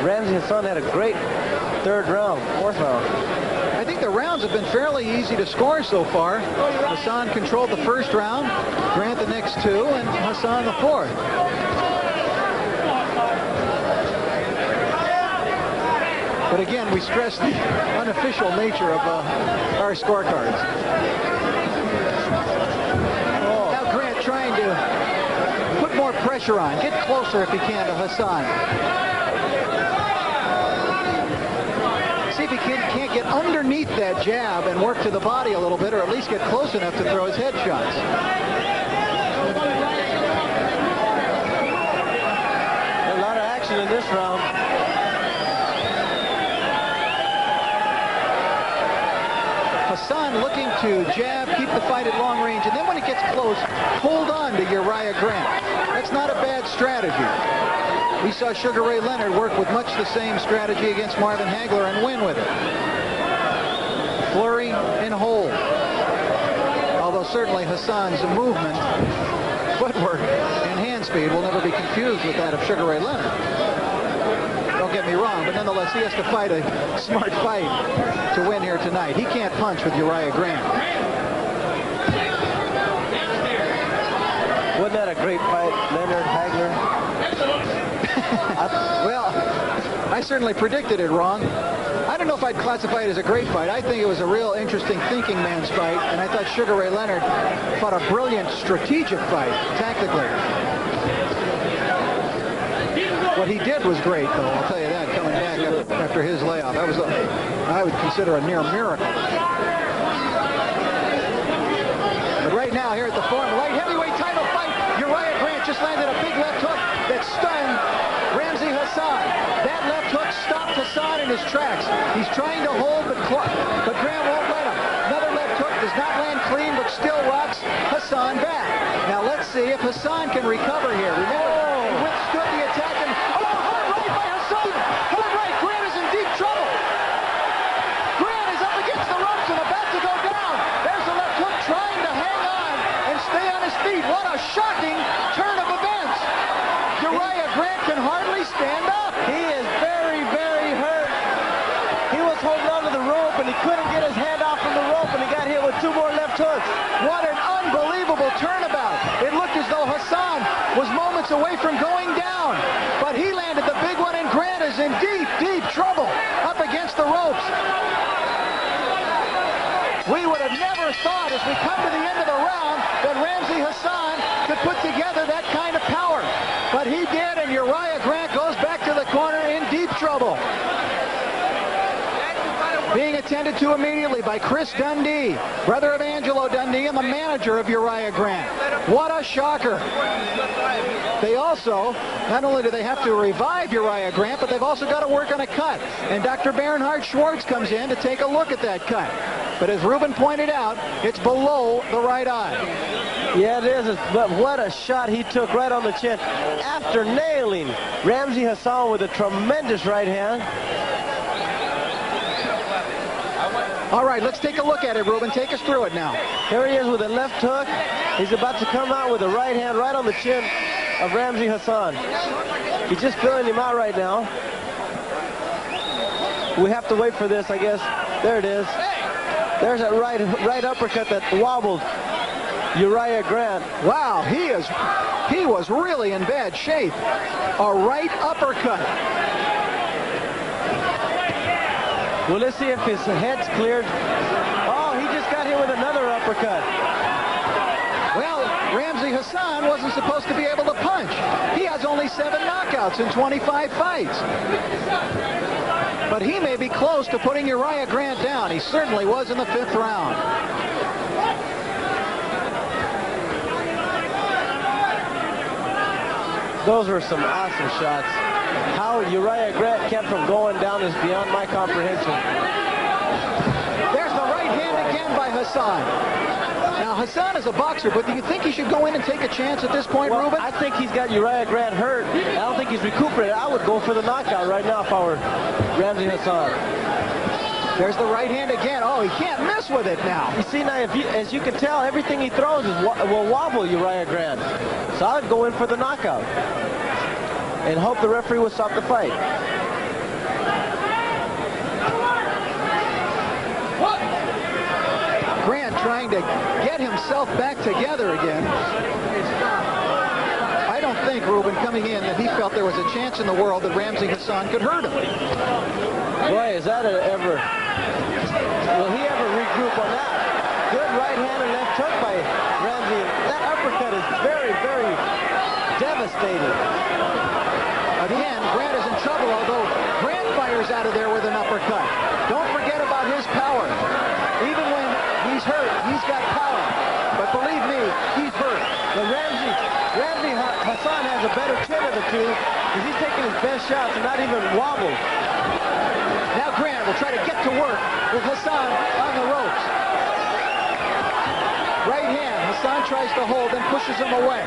Ramzi Hassan had a great fourth round. I think the rounds have been fairly easy to score so far. Hassan controlled the first round, Grant the next two, and Hassan the fourth. But again, we stress the unofficial nature of our scorecards. Now Grant trying to put more pressure on, get closer if he can to Hassan. See if he can't get underneath that jab and work to the body a little bit, or at least get close enough to throw his head shots. A lot of action in this round. Hassan looking to jab, keep the fight at long range, and then when it gets close, hold on to Uriah Grant. That's not a bad strategy. We saw Sugar Ray Leonard work with much the same strategy against Marvin Hagler and win with it. Flurry and hold. Although certainly Hassan's movement, footwork, and hand speed will never be confused with that of Sugar Ray Leonard. Don't get me wrong, but nonetheless, he has to fight a smart fight to win here tonight. He can't punch with Uriah Grant. Wasn't that a great fight, Leonard, Hagler? Well, I certainly predicted it wrong. I don't know if I'd classify it as a great fight. I think it was a real interesting thinking man's fight, and I thought Sugar Ray Leonard fought a brilliant strategic fight, tactically. What he did was great, though, I'll tell you that, coming back after his layoff. That was, I would consider a near miracle. But right now, here at the former light heavyweight title fight, Uriah Grant just landed a big left hook that stunned Ramzi Hassan. That left hook stopped Hassan in his tracks. He's trying to hold, but Grant won't let him. Another left hook does not land clean, but still rocks Hassan back. Now let's see if Hassan can recover here. Remember, he withstood the attack and hard right by Hassan. Hard right. Grant is in deep trouble. Grant is up against the ropes and about to go down. There's the left hook trying to hang on and stay on his feet. What a shocking turn of events. Uriah Grant can hardly stand up. He is very, very hurt. He was holding onto the rope and he couldn't get his hand off from the rope, and he got hit with 2 more left hooks. What an unbelievable turnabout. It looked as though Hassan was moments away from going down, but he landed the big one, and Grant is in deep, deep trouble up against the ropes. We would have never thought, as we come to the end of the round, that Ramzi Hassan could put together that kind of power. But he did, and Uriah Grant goes back to the corner in deep trouble. Being attended to immediately by Chris Dundee, brother of Angelo Dundee and the manager of Uriah Grant. What a shocker. They also, not only do they have to revive Uriah Grant, but they've also got to work on a cut. And Dr. Bernhard Schwartz comes in to take a look at that cut. But as Ruben pointed out, it's below the right eye. Yeah, it is, but what a shot he took right on the chin after nailing Ramzi Hassan with a tremendous right hand. All right, let's take a look at it, Ruben. Take us through it now. Here he is with a left hook. He's about to come out with a right hand right on the chin of Ramzi Hassan. He's just filling him out right now. We have to wait for this, I guess. There it is. There's that right uppercut that wobbled Uriah Grant. Wow, he was really in bad shape. A right uppercut. Well, let's see if his head's cleared. Oh, he just got hit with another uppercut. Well, Ramzi Hassan wasn't supposed to be able to punch. He has only 7 knockouts in 25 fights. But he may be close to putting Uriah Grant down. He certainly was in the 5th round. Those were some awesome shots. How Uriah Grant kept from going down is beyond my comprehension. There's the right hand again by Hassan. Now, Hassan is a boxer, but do you think he should go in and take a chance at this point, well, Ruben? I think he's got Uriah Grant hurt. I don't think he's recuperated. I would go for the knockout right now if I were Ramzi Hassan. There's the right hand again. Oh, he can't miss with it now. You see, now, as you can tell, everything he throws will wobble Uriah Grant. So I would go in for the knockout and hope the referee will stop the fight. Grant trying to get himself back together again. I don't think, Ruben, coming in, that he felt there was a chance in the world that Ramzi Hassan could hurt him. Boy, is that ever... Will he ever regroup on that? Good right hand and left hook by Ramzi. That uppercut is very, very devastating. Again, Grant is in trouble, although Grant fires out of there with an uppercut. Don't forget about his power. Even when he's hurt, he's got power. But believe me, he's hurt. But Ramzi Hassan has a better chin of the two because he's taking his best shots and not even wobbled. Now Grant will try to get to work with Hassan on the ropes. Right hand, Hassan tries to hold, then pushes him away.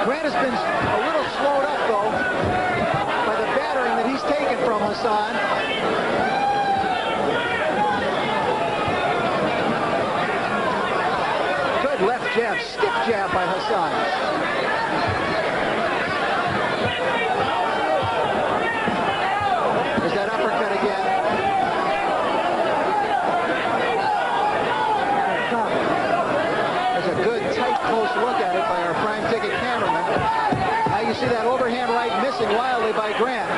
Grant has been a little slowed up, though, by the battering that he's taken from Hassan. Good left jab, stiff jab by Hassan. There's that uppercut again. There's a good, tight, close look at it by our prime ticket cameraman. Now you see that overhand right missing wildly by Grant.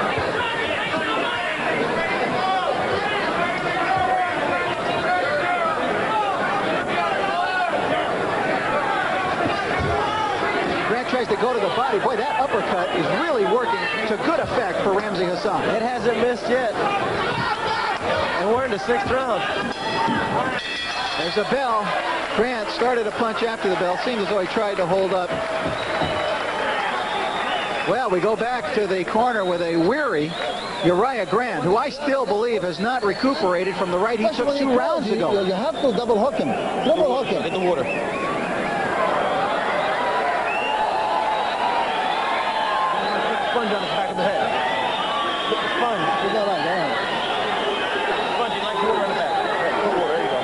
Grant tries to go to the body. Boy, that uppercut is really working to good effect for Ramzi Hassan. It hasn't missed yet. And we're in the 6th round. There's a bell. Grant started a punch after the bell. Seemed as though he tried to hold up. Well, we go back to the corner with a weary Uriah Grant, who I still believe has not recuperated from the right he took 2 rounds ago. You have to double hook him. Double hook him. Get the water. Sponge on the back of the head. Get the sponge. Is that right? Yeah. Sponge, you like the water on the back. Right, put water, there you go.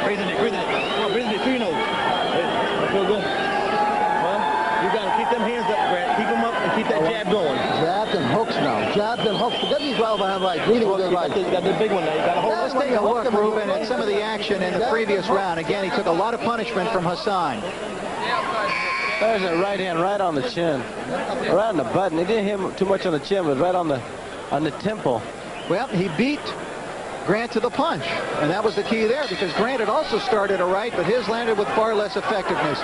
Breathing it, breathing it. Come on, breathing it through your nose. That feel good. Well, you got to keep them hands up, Grant. Keep them up and keep that jab going. Jabs and hooks now. Jabs and hooks. Forget these 12 hand right. Breathing with the right. You got the big one now. You got to hold. Let's take a look, Ruben, at some of the action in the previous round. Again, he took a lot of punishment from Hassan. There's a right hand right on the chin. Right on the button. It didn't hit him too much on the chin, but right on the temple. Well, he beat Grant to the punch, and that was the key there, because Grant had also started a right, but his landed with far less effectiveness.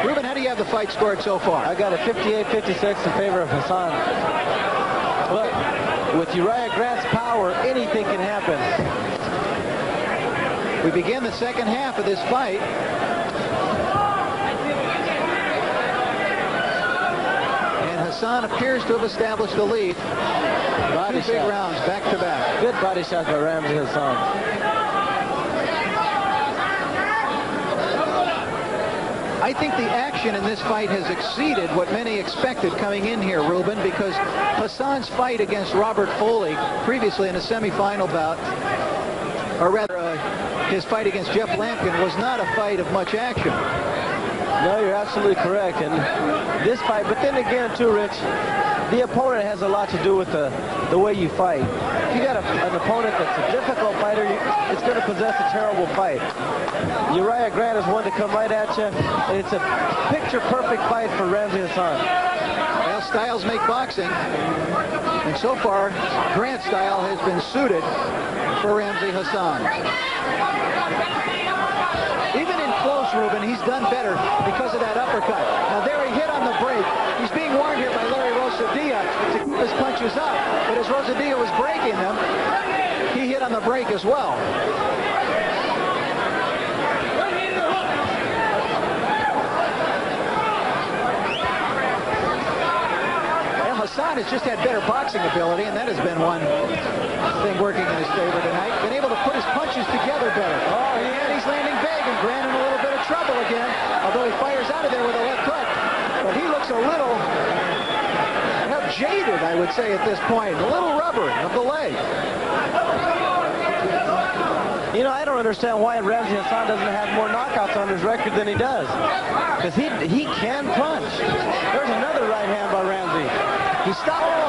Ruben, how do you have the fight scored so far? I got a 58-56 in favor of Hassan. But with Uriah Grant's power, anything can happen. We begin the second half of this fight. And Hassan appears to have established the lead. Body 2 big shot. rounds back to back. Good body shots by Ramzi Hassan. I think the action in this fight has exceeded what many expected coming in here, Ruben, because Hassan's fight against Robert Foley, previously in a semifinal bout, or rather his fight against Jeff Lampkin, was not a fight of much action. No, you're absolutely correct. And this fight, but then again, too, Rich, the opponent has a lot to do with the way you fight. If you got an opponent that's a difficult fighter, it's going to possess a terrible fight. Uriah Grant is one to come right at you, and it's a picture-perfect fight for Ramzi Hassan. Well, styles make boxing, and so far, Grant's style has been suited for Ramzi Hassan. Even in close, Ruben, he's done better because of that uppercut. Now there he hit on the break. He's being warned here by Larry Rosadilla to keep his punches up. But as Rosadilla was breaking them, he hit on the break as well. Well, Hassan has just had better boxing ability, and that has been one thing working in his favor tonight. Been able to put his punches together better. Oh, and he's landing big, and Grant in a little bit of trouble again, although he fires out of there with a left hook. But he looks a little jaded, I would say, at this point. A little rubber of the leg. You know, I don't understand why Ramzi Hassan doesn't have more knockouts on his record than he does. Because he can punch. There's another right hand by Ramzi. He stopped.